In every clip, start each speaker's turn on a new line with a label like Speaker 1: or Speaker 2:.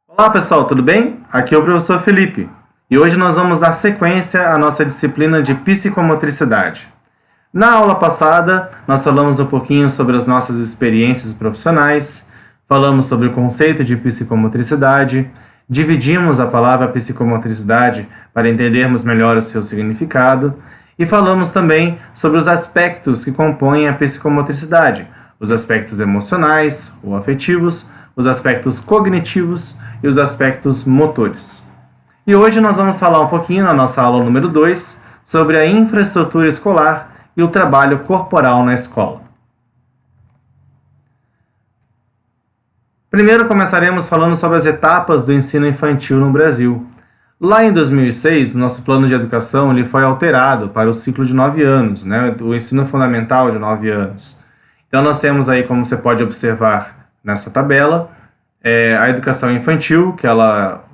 Speaker 1: Olá pessoal, tudo bem? Aqui é o professor Felipe e hoje nós vamos dar sequência à nossa disciplina de psicomotricidade. Na aula passada, nós falamos um pouquinho sobre as nossas experiências profissionais, falamos sobre o conceito de psicomotricidade, dividimos a palavra psicomotricidade para entendermos melhor o seu significado e falamos também sobre os aspectos que compõem a psicomotricidade, os aspectos emocionais ou afetivos, os aspectos cognitivos e os aspectos motores. E hoje nós vamos falar um pouquinho, na nossa aula número 2, sobre a infraestrutura escolar e o trabalho corporal na escola. Primeiro começaremos falando sobre as etapas do ensino infantil no Brasil. Lá em 2006, nosso plano de educação ele foi alterado para o ciclo de 9 anos, o ensino fundamental de 9 anos. Então nós temos aí, como você pode observar nessa tabela, a educação infantil, que ela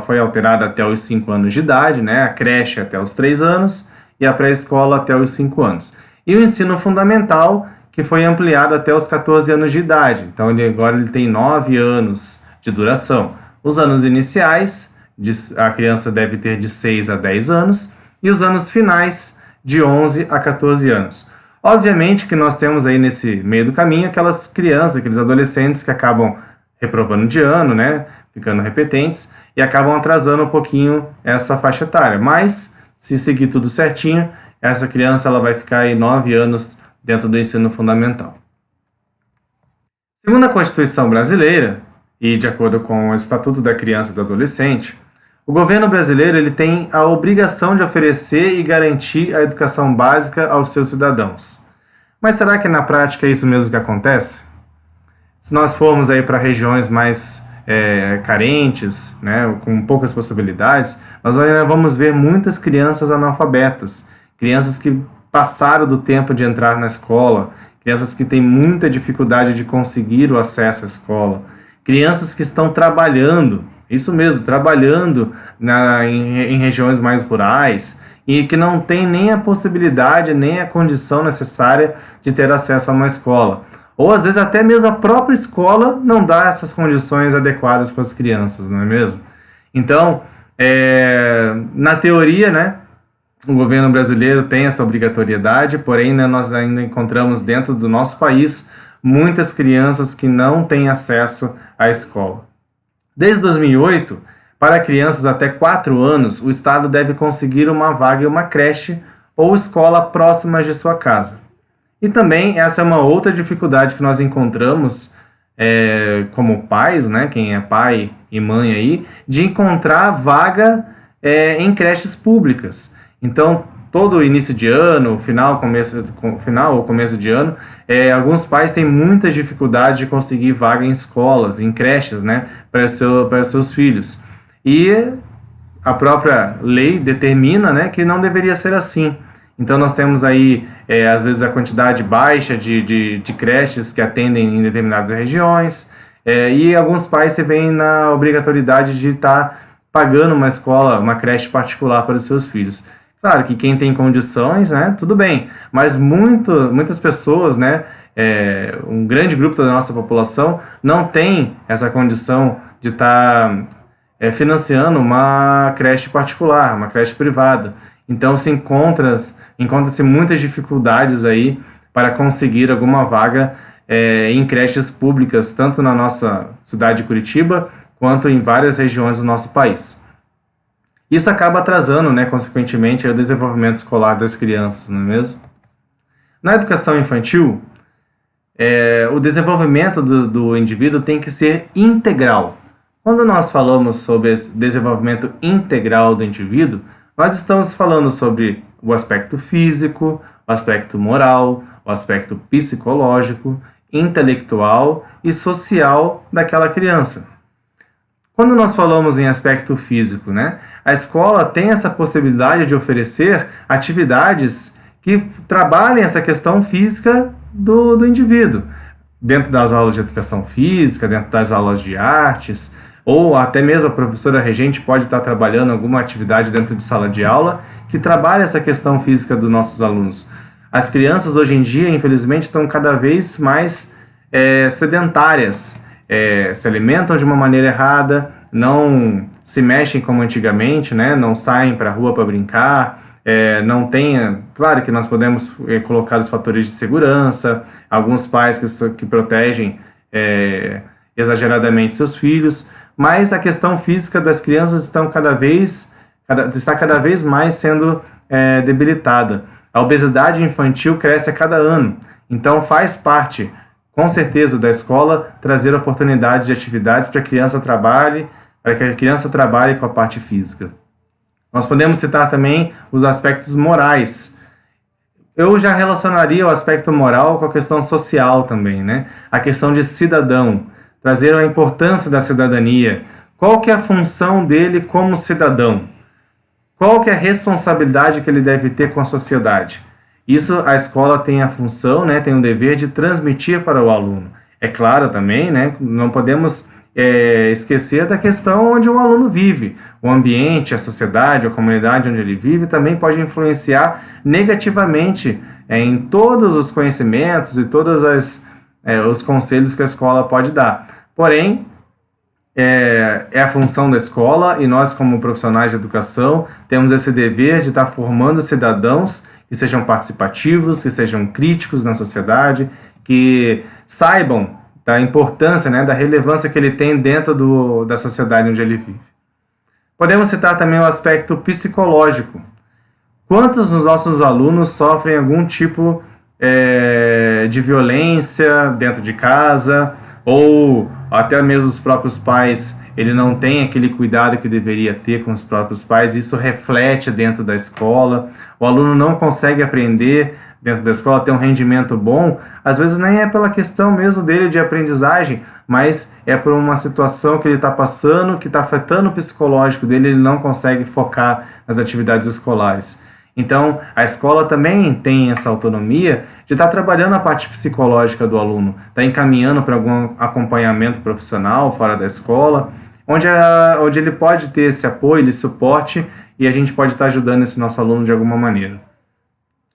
Speaker 1: foi alterada até os 5 anos de idade, a creche até os 3 anos e a pré-escola até os 5 anos. E o ensino fundamental, que foi ampliado até os 14 anos de idade. Então agora ele tem 9 anos de duração. Os anos iniciais, a criança deve ter de 6 a 10 anos, e os anos finais, de 11 a 14 anos. Obviamente que nós temos aí nesse meio do caminho aquelas crianças, aqueles adolescentes que acabam reprovando de ano, ficando repetentes, e acabam atrasando um pouquinho essa faixa etária. Mas, se seguir tudo certinho, essa criança ela vai ficar aí 9 anos dentro do ensino fundamental. Segundo a Constituição brasileira, e de acordo com o Estatuto da Criança e do Adolescente, o governo brasileiro ele tem a obrigação de oferecer e garantir a educação básica aos seus cidadãos. Mas será que na prática é isso mesmo que acontece? Se nós formos aí para regiões mais carentes, com poucas possibilidades, nós ainda vamos ver muitas crianças analfabetas, crianças que passaram do tempo de entrar na escola, crianças que têm muita dificuldade de conseguir o acesso à escola, crianças que estão trabalhando, isso mesmo, trabalhando em regiões mais rurais e que não tem nem a possibilidade, nem a condição necessária de ter acesso a uma escola. Ou às vezes até mesmo a própria escola não dá essas condições adequadas para as crianças, não é mesmo? Então, na teoria, o governo brasileiro tem essa obrigatoriedade, porém nós ainda encontramos dentro do nosso país muitas crianças que não têm acesso à escola. Desde 2008, para crianças até 4 anos, o Estado deve conseguir uma vaga em uma creche ou escola próximas de sua casa. E também essa é uma outra dificuldade que nós encontramos como pais, quem é pai e mãe aí, de encontrar vaga em creches públicas. Então, todo início de ano, final ou começo de ano, alguns pais têm muita dificuldade de conseguir vaga em escolas, em creches, para seus filhos. E a própria lei determina, que não deveria ser assim. Então nós temos aí, às vezes, a quantidade baixa de creches que atendem em determinadas regiões, e alguns pais se veem na obrigatoriedade de estar pagando uma escola, uma creche particular para os seus filhos. Claro que quem tem condições, tudo bem, mas muitas pessoas, um grande grupo da nossa população não tem essa condição de estar financiando uma creche particular, uma creche privada. Então encontra-se muitas dificuldades aí para conseguir alguma vaga em creches públicas, tanto na nossa cidade de Curitiba, quanto em várias regiões do nosso país. Isso acaba atrasando, consequentemente, o desenvolvimento escolar das crianças, não é mesmo? Na educação infantil, o desenvolvimento do indivíduo tem que ser integral. Quando nós falamos sobre esse desenvolvimento integral do indivíduo, nós estamos falando sobre o aspecto físico, o aspecto moral, o aspecto psicológico, intelectual e social daquela criança. Quando nós falamos em aspecto físico, a escola tem essa possibilidade de oferecer atividades que trabalhem essa questão física do indivíduo. Dentro das aulas de educação física, dentro das aulas de artes, ou até mesmo a professora regente pode estar trabalhando alguma atividade dentro de sala de aula que trabalhe essa questão física dos nossos alunos. As crianças hoje em dia, infelizmente, estão cada vez mais sedentárias. se alimentam de uma maneira errada, não se mexem como antigamente, né? Não saem para a rua para brincar, não tem... Claro que nós podemos colocar os fatores de segurança, alguns pais que protegem exageradamente seus filhos, mas a questão física das crianças está cada vez mais sendo debilitada. A obesidade infantil cresce a cada ano, então faz parte, com certeza, da escola trazer oportunidades de atividades para que a criança trabalhe com a parte física. Nós podemos citar também os aspectos morais. Eu já relacionaria o aspecto moral com a questão social também, né? A questão de cidadão, trazer a importância da cidadania. Qual que é a função dele como cidadão? Qual que é a responsabilidade que ele deve ter com a sociedade? Isso a escola tem a função, né, tem o dever de transmitir para o aluno. É claro também, né, não podemos esquecer da questão onde o aluno vive. O ambiente, a sociedade, a comunidade onde ele vive também pode influenciar negativamente em todos os conhecimentos e todos os conselhos que a escola pode dar. Porém, é a função da escola e nós, como profissionais de educação, temos esse dever de estar formando cidadãos que sejam participativos, que sejam críticos na sociedade, que saibam da importância, né, da relevância que ele tem dentro da sociedade onde ele vive. Podemos citar também o aspecto psicológico. Quantos dos nossos alunos sofrem algum tipo de violência dentro de casa, ou até mesmo os próprios pais, ele não tem aquele cuidado que deveria ter com os próprios pais, isso reflete dentro da escola, o aluno não consegue aprender dentro da escola, ter um rendimento bom, às vezes nem é pela questão mesmo dele de aprendizagem, mas é por uma situação que ele está passando, que está afetando o psicológico dele, ele não consegue focar nas atividades escolares. Então, a escola também tem essa autonomia de estar trabalhando a parte psicológica do aluno, estar encaminhando para algum acompanhamento profissional fora da escola, onde ele pode ter esse apoio, esse suporte, e a gente pode estar ajudando esse nosso aluno de alguma maneira.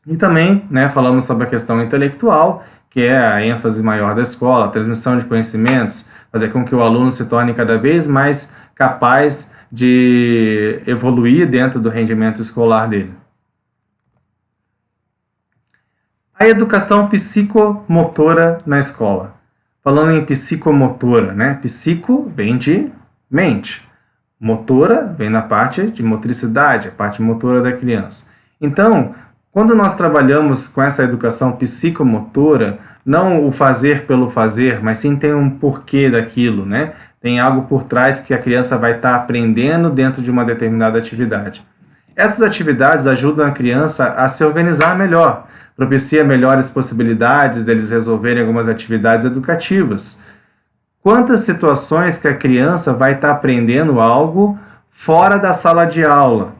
Speaker 1: E também, né, falamos sobre a questão intelectual, que é a ênfase maior da escola, a transmissão de conhecimentos, fazer com que o aluno se torne cada vez mais capaz de evoluir dentro do rendimento escolar dele. A educação psicomotora na escola. Falando em psicomotora, né? Psico vem de mente. Motora vem na parte de motricidade, a parte motora da criança. Então, quando nós trabalhamos com essa educação psicomotora, não o fazer pelo fazer, mas sim tem um porquê daquilo, né? Tem algo por trás que a criança vai estar aprendendo dentro de uma determinada atividade. Essas atividades ajudam a criança a se organizar melhor, propicia melhores possibilidades deles resolverem algumas atividades educativas. Quantas situações que a criança vai estar aprendendo algo fora da sala de aula,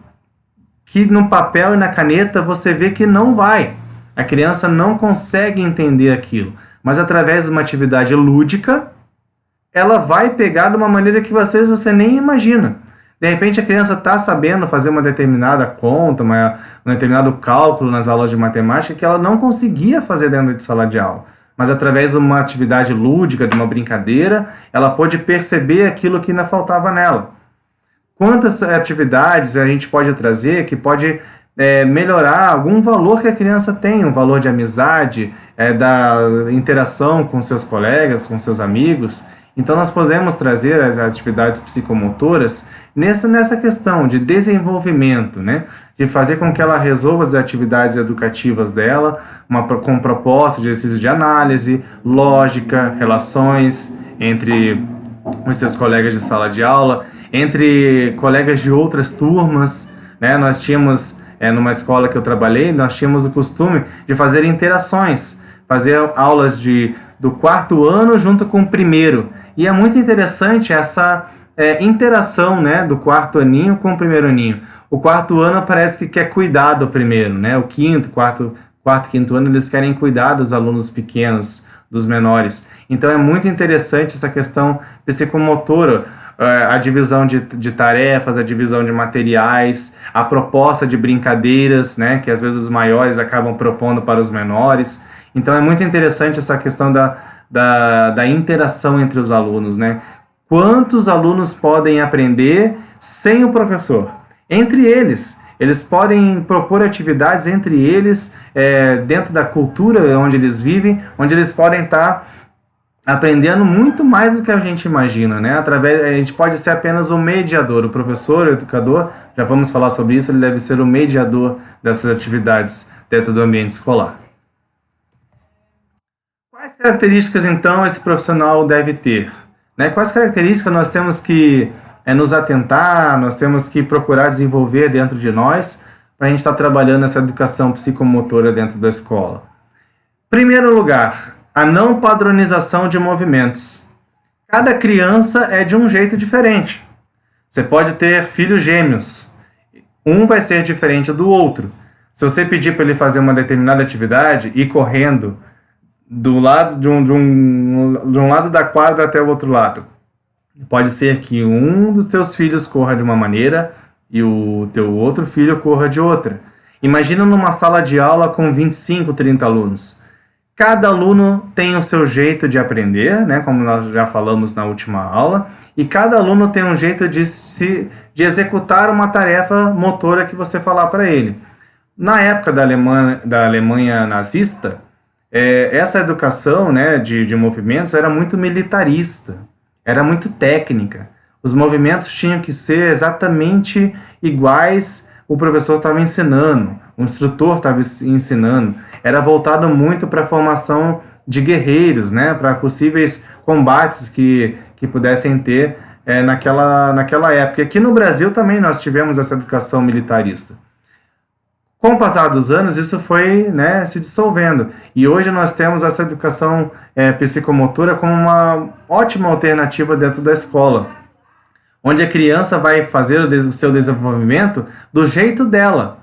Speaker 1: que no papel e na caneta você vê que não vai. A criança não consegue entender aquilo, mas através de uma atividade lúdica, ela vai pegar de uma maneira que às vezes você nem imagina. De repente a criança está sabendo fazer uma determinada conta, um determinado cálculo nas aulas de matemática que ela não conseguia fazer dentro de sala de aula. Mas através de uma atividade lúdica, de uma brincadeira, ela pôde perceber aquilo que ainda faltava nela. Quantas atividades a gente pode trazer que pode melhorar algum valor que a criança tem, um valor de amizade, da interação com seus colegas, com seus amigos. Então nós podemos trazer as atividades psicomotoras nessa questão de desenvolvimento, né? De fazer com que ela resolva as atividades educativas dela, com proposta de exercício de análise, lógica, relações entre os seus colegas de sala de aula, entre colegas de outras turmas, né? Nós tínhamos, numa escola que eu trabalhei, nós tínhamos o costume de fazer interações, fazer aulas do quarto ano junto com o primeiro. E é muito interessante essa interação, né, do quarto aninho com o primeiro aninho. O quarto ano parece que quer cuidar do primeiro, né? O quarto, quinto ano, eles querem cuidar dos alunos pequenos, dos menores. Então é muito interessante essa questão psicomotora, a divisão de tarefas, a divisão de materiais, a proposta de brincadeiras, né, que às vezes os maiores acabam propondo para os menores. Então é muito interessante essa questão da interação entre os alunos, né? Quantos alunos podem aprender sem o professor? Entre eles. Eles podem propor atividades entre eles, dentro da cultura onde eles vivem, onde eles podem estar aprendendo muito mais do que a gente imagina, né? A gente pode ser apenas o mediador, o professor, o educador, já vamos falar sobre isso, ele deve ser o mediador dessas atividades dentro do ambiente escolar. Quais características, então, esse profissional deve ter? Né? Quais características nós temos que nos atentar, nós temos que procurar desenvolver dentro de nós para a gente estar trabalhando essa educação psicomotora dentro da escola? Primeiro lugar, a não padronização de movimentos. Cada criança é de um jeito diferente. Você pode ter filhos gêmeos. Um vai ser diferente do outro. Se você pedir para ele fazer uma determinada atividade, ir correndo do lado de um lado da quadra até o outro lado, pode ser que um dos teus filhos corra de uma maneira e o teu outro filho corra de outra. Imagina numa sala de aula com 25, 30 alunos. Cada aluno tem o seu jeito de aprender, né, como nós já falamos na última aula, e cada aluno tem um jeito de executar uma tarefa motora que você falar para ele. Na época da Alemanha nazista, essa educação, né, de movimentos era muito militarista, era muito técnica. Os movimentos tinham que ser exatamente iguais o professor estava ensinando, o instrutor estava ensinando. Era voltado muito para a formação de guerreiros, né, para possíveis combates que pudessem ter naquela época. E aqui no Brasil também nós tivemos essa educação militarista. Com o passar dos anos, isso foi, né, se dissolvendo. E hoje nós temos essa educação psicomotora como uma ótima alternativa dentro da escola, onde a criança vai fazer o seu desenvolvimento do jeito dela.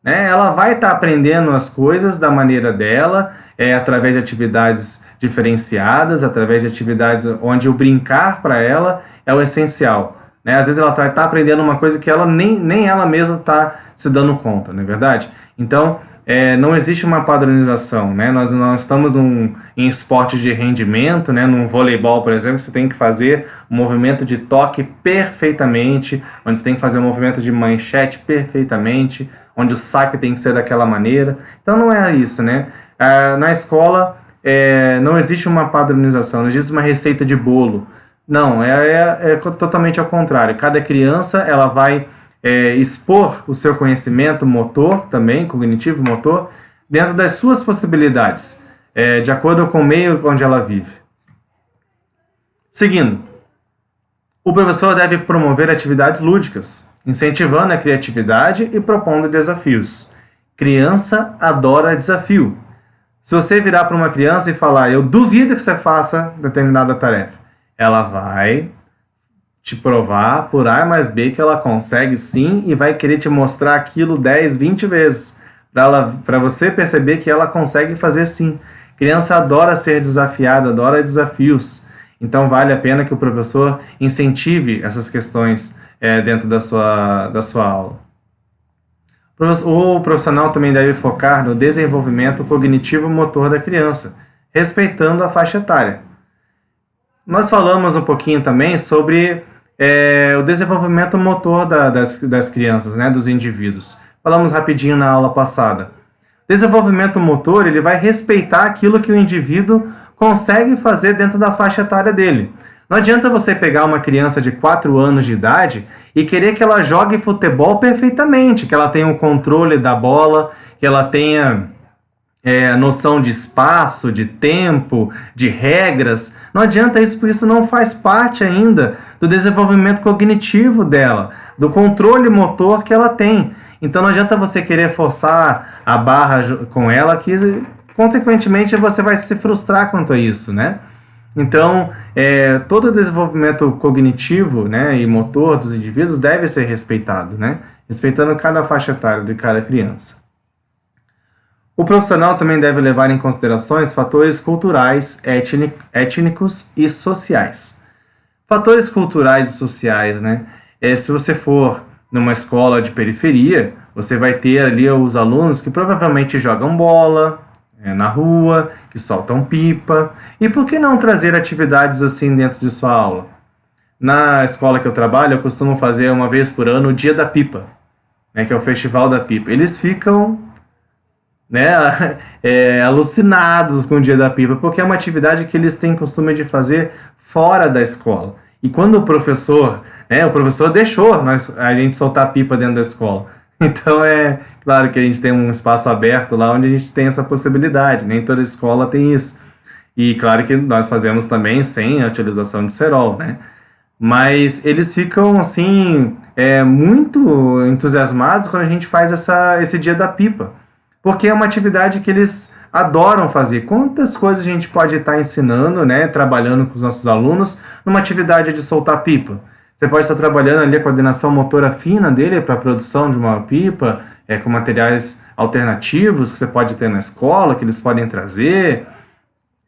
Speaker 1: Né? Ela vai estar aprendendo as coisas da maneira dela, através de atividades diferenciadas, através de atividades onde o brincar para ela é o essencial. Né? Às vezes ela está aprendendo uma coisa que ela nem ela mesma está se dando conta, não é verdade? Então, não existe uma padronização. Né? Nós não estamos em esporte de rendimento, né? Num voleibol, por exemplo, você tem que fazer um movimento de toque perfeitamente, onde você tem que fazer um movimento de manchete perfeitamente, onde o saque tem que ser daquela maneira. Então não é isso, né? Na escola não existe uma padronização, não existe uma receita de bolo. Não, é totalmente ao contrário. Cada criança ela vai expor o seu conhecimento motor também, cognitivo motor, dentro das suas possibilidades, de acordo com o meio onde ela vive. Seguindo, o professor deve promover atividades lúdicas, incentivando a criatividade e propondo desafios. Criança adora desafio. Se você virar para uma criança e falar, eu duvido que você faça determinada tarefa, ela vai te provar por A mais B que ela consegue sim e vai querer te mostrar aquilo 10, 20 vezes para você perceber que ela consegue fazer sim. Criança adora ser desafiada, adora desafios. Então vale a pena que o professor incentive essas questões dentro da sua aula. O profissional também deve focar no desenvolvimento cognitivo-motor da criança, respeitando a faixa etária. Nós falamos um pouquinho também sobre o desenvolvimento motor das crianças, né, dos indivíduos. Falamos rapidinho na aula passada. Desenvolvimento motor, ele vai respeitar aquilo que o indivíduo consegue fazer dentro da faixa etária dele. Não adianta você pegar uma criança de 4 anos de idade e querer que ela jogue futebol perfeitamente, que ela tenha o controle da bola, que ela tenha noção de espaço, de tempo, de regras. Não adianta isso, porque isso não faz parte ainda do desenvolvimento cognitivo dela, do controle motor que ela tem. Então não adianta você querer forçar a barra com ela, que consequentemente você vai se frustrar quanto a isso, né? Então, todo o desenvolvimento cognitivo, né, e motor dos indivíduos deve ser respeitado, né? Respeitando cada faixa etária de cada criança. O profissional também deve levar em considerações fatores culturais, étnicos e sociais. Fatores culturais e sociais, né? Se você for numa escola de periferia, você vai ter ali os alunos que provavelmente jogam bola, na rua, que soltam pipa. E por que não trazer atividades assim dentro de sua aula? Na escola que eu trabalho, eu costumo fazer uma vez por ano o Dia da Pipa, né, que é o Festival da Pipa. Eles ficam, né, alucinados com o Dia da Pipa, porque é uma atividade que eles têm costume de fazer fora da escola. E quando o professor deixou a gente soltar pipa dentro da escola. Então é claro que a gente tem um espaço aberto lá onde a gente tem essa possibilidade, nem toda escola tem isso. E claro que nós fazemos também sem a utilização de cerol, né? Mas eles ficam, assim, muito entusiasmados quando a gente faz esse dia da pipa. Porque é uma atividade que eles adoram fazer. Quantas coisas a gente pode estar ensinando, né, trabalhando com os nossos alunos, numa atividade de soltar pipa? Você pode estar trabalhando ali a coordenação motora fina dele para a produção de uma pipa, com materiais alternativos que você pode ter na escola, que eles podem trazer.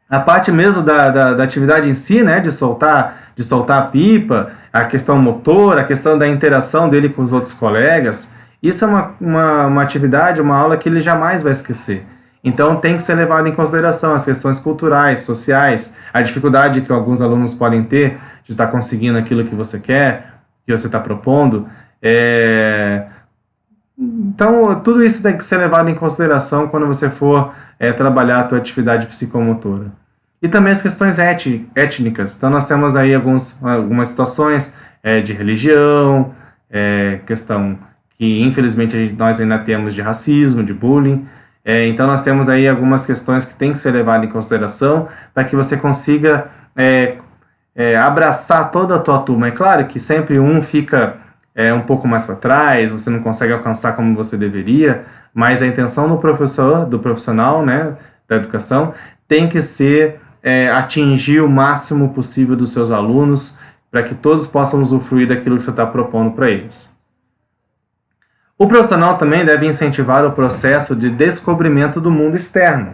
Speaker 1: A parte mesmo da atividade em si, né, de soltar a pipa, a questão motora, a questão da interação dele com os outros colegas, isso é uma atividade, uma aula que ele jamais vai esquecer. Então tem que ser levado em consideração as questões culturais, sociais, a dificuldade que alguns alunos podem ter de estar conseguindo aquilo que você quer, que você está propondo. Então tudo isso tem que ser levado em consideração quando você for trabalhar a tua atividade psicomotora. E também as questões étnicas. Então nós temos aí algumas situações de religião, questão que infelizmente nós ainda temos de racismo, de bullying. Então nós temos aí algumas questões que tem que ser levadas em consideração para que você consiga abraçar toda a tua turma. É claro que sempre um fica um pouco mais para trás, você não consegue alcançar como você deveria, mas a intenção do profissional, né, da educação, tem que ser atingir o máximo possível dos seus alunos para que todos possam usufruir daquilo que você está propondo para eles. O profissional também deve incentivar o processo de descobrimento do mundo externo,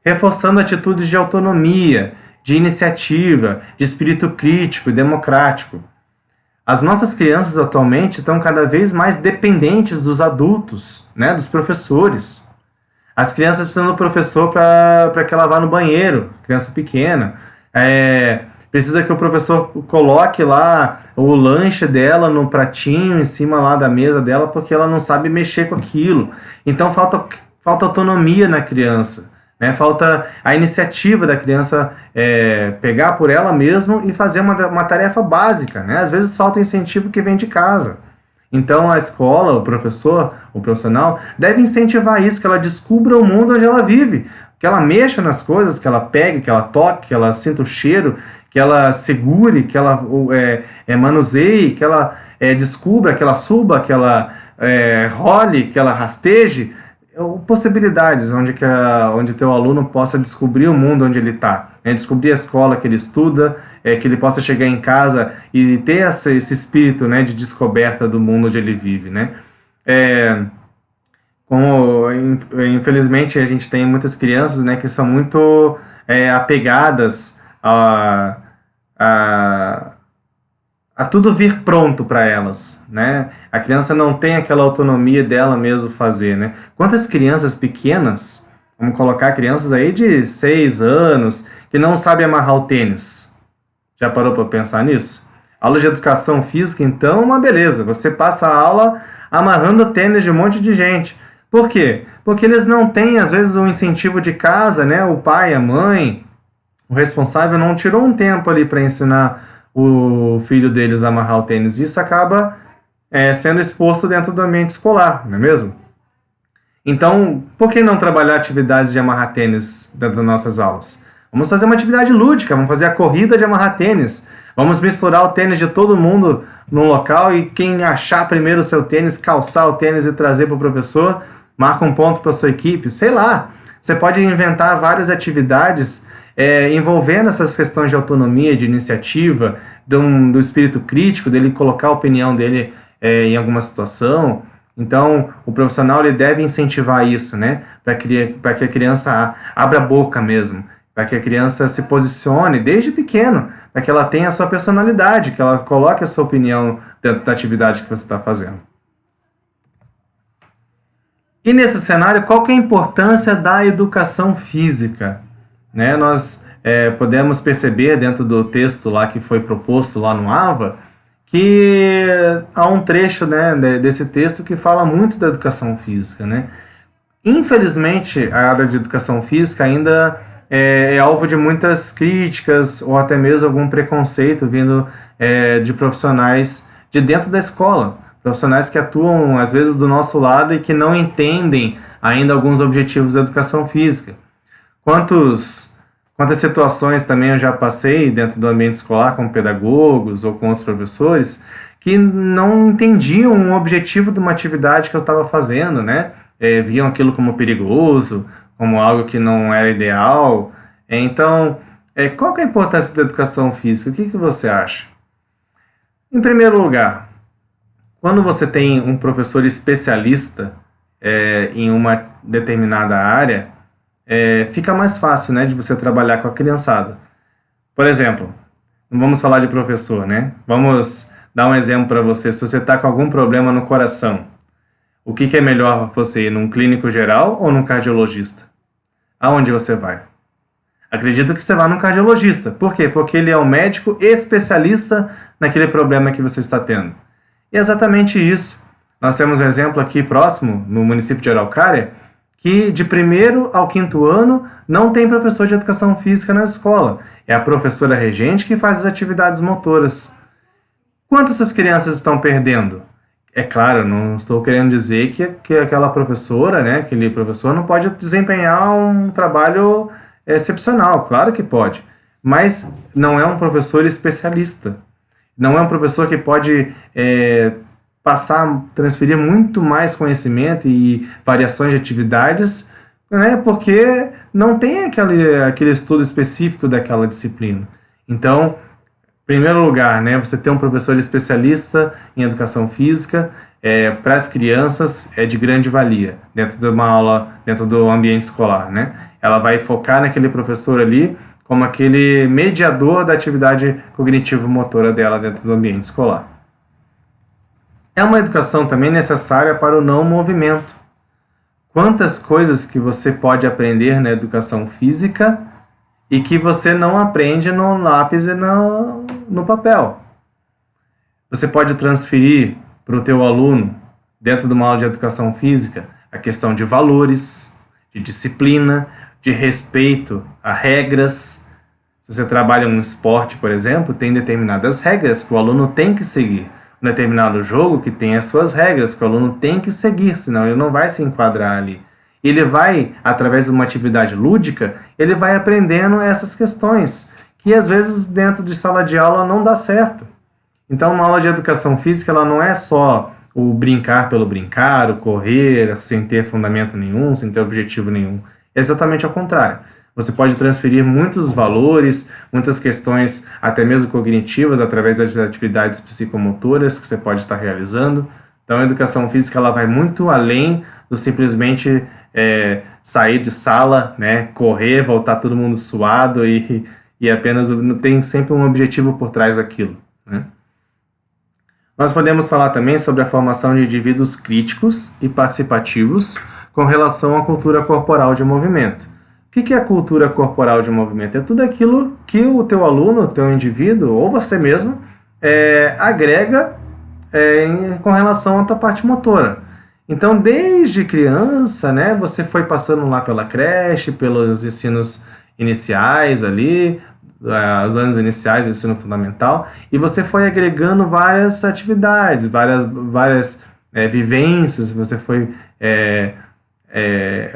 Speaker 1: reforçando atitudes de autonomia, de iniciativa, de espírito crítico e democrático. As nossas crianças atualmente estão cada vez mais dependentes dos adultos, né, dos professores. As crianças precisam do professor para que ela vá no banheiro, criança pequena. Precisa que o professor coloque lá o lanche dela no pratinho em cima lá da mesa dela, porque ela não sabe mexer com aquilo. Então falta autonomia na criança, né? Falta a iniciativa da criança pegar por ela mesma e fazer uma tarefa básica, né? Às vezes falta incentivo que vem de casa. Então a escola, o professor, o profissional, deve incentivar isso, que ela descubra o mundo onde ela vive, que ela mexa nas coisas, que ela pegue, que ela toque, que ela sinta o cheiro, que ela segure, que ela manuseie, que ela descubra, que ela suba, que ela role, que ela rasteje. Possibilidades onde teu aluno possa descobrir o mundo onde ele está, descobrir a escola que ele estuda, que ele possa chegar em casa e ter esse espírito, né, de descoberta do mundo onde ele vive, né? Infelizmente a gente tem muitas crianças, né, que são muito apegadas a tudo vir pronto para elas, né? A criança não tem aquela autonomia dela mesmo fazer, né? Quantas crianças pequenas, vamos colocar crianças aí de 6 anos, que não sabem amarrar o tênis? Já parou para pensar nisso? Aula de educação física, então, uma beleza. Você passa a aula amarrando o tênis de um monte de gente. Por quê? Porque eles não têm, às vezes, um incentivo de casa, né? O pai, a mãe, o responsável não tirou um tempo ali para ensinar o filho deles a amarrar o tênis. Isso acaba sendo exposto dentro do ambiente escolar, não é mesmo? Então, por que não trabalhar atividades de amarrar tênis dentro das nossas aulas? Vamos fazer uma atividade lúdica, vamos fazer a corrida de amarrar tênis. Vamos misturar o tênis de todo mundo num local e quem achar primeiro o seu tênis, calçar o tênis e trazer para o professor, marca um ponto para a sua equipe, sei lá. Você pode inventar várias atividades envolvendo essas questões de autonomia, de iniciativa, do espírito crítico, dele colocar a opinião dele em alguma situação. Então, o profissional ele deve incentivar isso, né? Para que a criança abra a boca mesmo, para que a criança se posicione desde pequeno, para que ela tenha a sua personalidade, que ela coloque a sua opinião dentro da atividade que você está fazendo. E nesse cenário, qual que é a importância da educação física? Né? Nós podemos perceber dentro do texto lá que foi proposto lá no AVA, que há um trecho, né, desse texto que fala muito da educação física. Né? Infelizmente, a área de educação física ainda é alvo de muitas críticas ou até mesmo algum preconceito vindo de profissionais de dentro da escola. Profissionais que atuam, às vezes, do nosso lado e que não entendem ainda alguns objetivos da educação física. Quantas situações também eu já passei dentro do ambiente escolar com pedagogos ou com outros professores que não entendiam o objetivo de uma atividade que eu estava fazendo, né? Viam aquilo como perigoso, como algo que não era ideal. Então, qual que é a importância da educação física? O que você acha? Em primeiro lugar, quando você tem um professor especialista em uma determinada área, fica mais fácil, né, de você trabalhar com a criançada. Por exemplo, não vamos falar de professor, né? Vamos dar um exemplo para você. Se você está com algum problema no coração, o que é melhor você ir num clínico geral ou num cardiologista? Aonde você vai? Acredito que você vá num cardiologista. Por quê? Porque ele é um médico especialista naquele problema que você está tendo. E é exatamente isso. Nós temos um exemplo aqui próximo, no município de Araucária, que de 1º ao 5º ano não tem professor de educação física na escola. É a professora regente que faz as atividades motoras. Quanto essas crianças estão perdendo? É claro, não estou querendo dizer que aquela professora, né, aquele professor não pode desempenhar um trabalho excepcional. Claro que pode. Mas não é um professor especialista. Não é um professor que pode transferir muito mais conhecimento e variações de atividades, né, porque não tem aquele estudo específico daquela disciplina. Então, em primeiro lugar, né, você ter um professor especialista em educação física para as crianças é de grande valia dentro de uma aula, dentro do ambiente escolar. Né? Ela vai focar naquele professor ali como aquele mediador da atividade cognitivo-motora dela dentro do ambiente escolar. É uma educação também necessária para o não movimento. Quantas coisas que você pode aprender na educação física e que você não aprende no lápis e no papel. Você pode transferir para o teu aluno, dentro de uma aula de educação física, a questão de valores, de disciplina, de respeito a regras. Se você trabalha em um esporte, por exemplo, tem determinadas regras que o aluno tem que seguir. Um determinado jogo que tem as suas regras que o aluno tem que seguir, senão ele não vai se enquadrar ali. Ele vai, através de uma atividade lúdica, ele vai aprendendo essas questões, que às vezes dentro de sala de aula não dá certo. Então uma aula de educação física ela não é só o brincar pelo brincar, o correr sem ter fundamento nenhum, sem ter objetivo nenhum. É exatamente ao contrário. Você pode transferir muitos valores, muitas questões, até mesmo cognitivas, através das atividades psicomotoras que você pode estar realizando. Então, a educação física ela vai muito além do simplesmente sair de sala, né, correr, voltar todo mundo suado e apenas tem sempre um objetivo por trás daquilo. Né? Nós podemos falar também sobre a formação de indivíduos críticos e participativos com relação à cultura corporal de movimento. O que é a cultura corporal de movimento? É tudo aquilo que o teu aluno, o teu indivíduo, ou você mesmo, agrega com relação à tua parte motora. Então, desde criança, né, você foi passando lá pela creche, pelos ensinos iniciais ali, os anos iniciais do ensino fundamental, e você foi agregando várias atividades, várias vivências, você foi...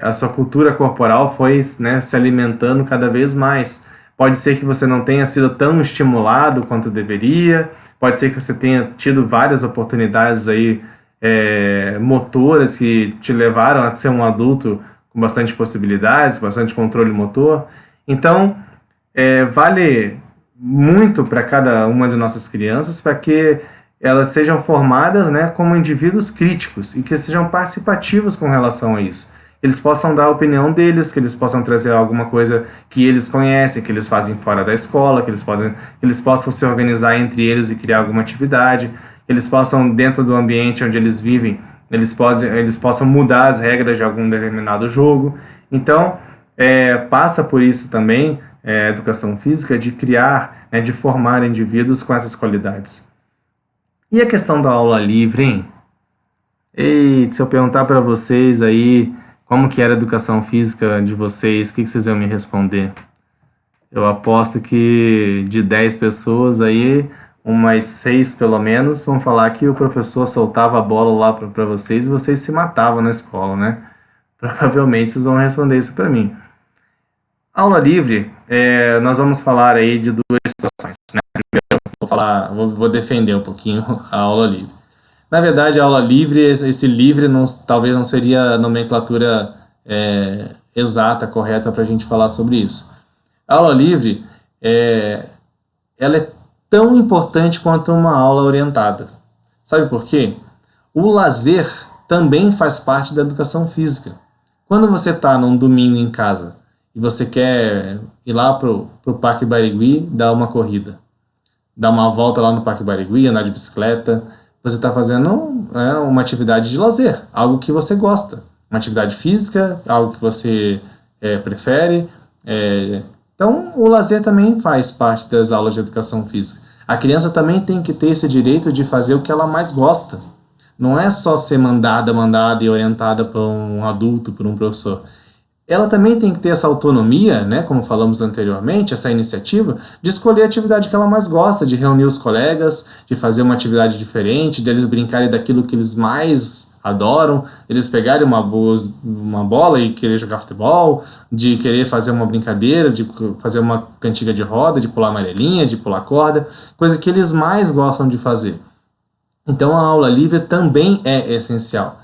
Speaker 1: a sua cultura corporal foi, né, se alimentando cada vez mais. Pode ser que você não tenha sido tão estimulado quanto deveria, pode ser que você tenha tido várias oportunidades aí, motoras que te levaram a ser um adulto com bastante possibilidades, bastante controle motor. Então, vale muito para cada uma de nossas crianças para que elas sejam formadas, né, como indivíduos críticos e que sejam participativos com relação a isso. Eles possam dar a opinião deles, que eles possam trazer alguma coisa que eles conhecem, que eles fazem fora da escola, que eles possam se organizar entre eles e criar alguma atividade, que eles possam, dentro do ambiente onde eles vivem, eles possam mudar as regras de algum determinado jogo. Então, passa por isso também a educação física, de criar, de formar indivíduos com essas qualidades. E a questão da aula livre, hein? Se eu perguntar para vocês aí como que era a educação física de vocês, o que vocês iam me responder? Eu aposto que de 10 pessoas aí, umas 6 pelo menos, vão falar que o professor soltava a bola lá para vocês e vocês se matavam na escola, né? Provavelmente vocês vão responder isso para mim. Aula livre, nós vamos falar aí de duas situações, né? Primeiro, vou defender um pouquinho a aula livre. Na verdade, a aula livre, esse livre talvez não seria a nomenclatura exata, correta para a gente falar sobre isso. A aula livre, ela é tão importante quanto uma aula orientada. Sabe por quê? O lazer também faz parte da educação física. Quando você está num domingo em casa e você quer ir lá pro Parque Barigui dar uma corrida, dar uma volta lá no Parque Barigui, andar de bicicleta, você está fazendo uma atividade de lazer, algo que você gosta, uma atividade física, algo que você prefere. Então, o lazer também faz parte das aulas de educação física. A criança também tem que ter esse direito de fazer o que ela mais gosta. Não é só ser mandada e orientada por um adulto, por um professor. Ela também tem que ter essa autonomia, né, como falamos anteriormente, essa iniciativa de escolher a atividade que ela mais gosta, de reunir os colegas, de fazer uma atividade diferente, de eles brincarem daquilo que eles mais adoram, eles pegarem uma bola e querer jogar futebol, de querer fazer uma brincadeira, de fazer uma cantiga de roda, de pular amarelinha, de pular corda, coisa que eles mais gostam de fazer. Então a aula livre também é essencial.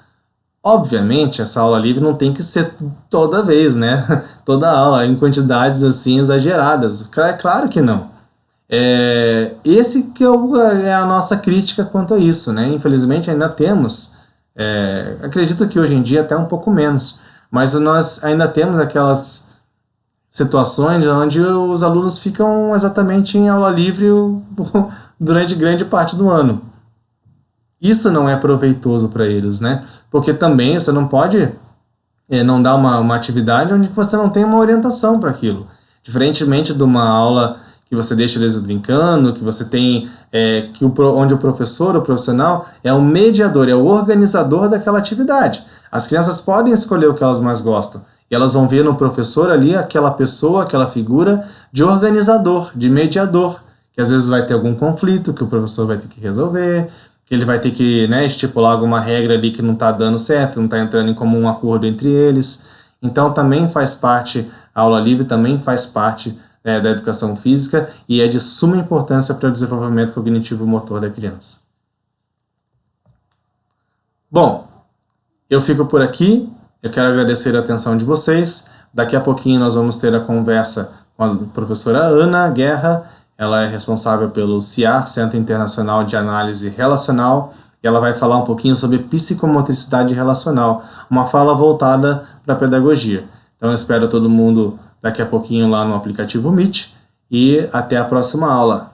Speaker 1: Obviamente, essa aula livre não tem que ser toda vez, né? Toda aula, em quantidades assim exageradas. Claro que não. Esse que é a nossa crítica quanto a isso, né? Infelizmente ainda temos, acredito que hoje em dia até um pouco menos, mas nós ainda temos aquelas situações onde os alunos ficam exatamente em aula livre durante grande parte do ano. Isso não é proveitoso para eles, né? Porque também você não pode não dar uma atividade onde você não tem uma orientação para aquilo. Diferentemente de uma aula que você deixa eles brincando, que você tem, onde o professor, o profissional, é o mediador, é o organizador daquela atividade. As crianças podem escolher o que elas mais gostam. E elas vão ver no professor ali aquela pessoa, aquela figura de organizador, de mediador, que às vezes vai ter algum conflito que o professor vai ter que resolver, que ele vai ter que estipular alguma regra ali que não está dando certo, não está entrando em comum acordo entre eles. Então também faz parte, a aula livre também faz parte da educação física e é de suma importância para o desenvolvimento cognitivo-motor da criança. Bom, eu fico por aqui, eu quero agradecer a atenção de vocês. Daqui a pouquinho nós vamos ter a conversa com a professora Ana Guerra. Ela é responsável pelo CIAR, Centro Internacional de Análise Relacional, e ela vai falar um pouquinho sobre psicomotricidade relacional, uma fala voltada para a pedagogia. Então eu espero todo mundo daqui a pouquinho lá no aplicativo Meet, e até a próxima aula.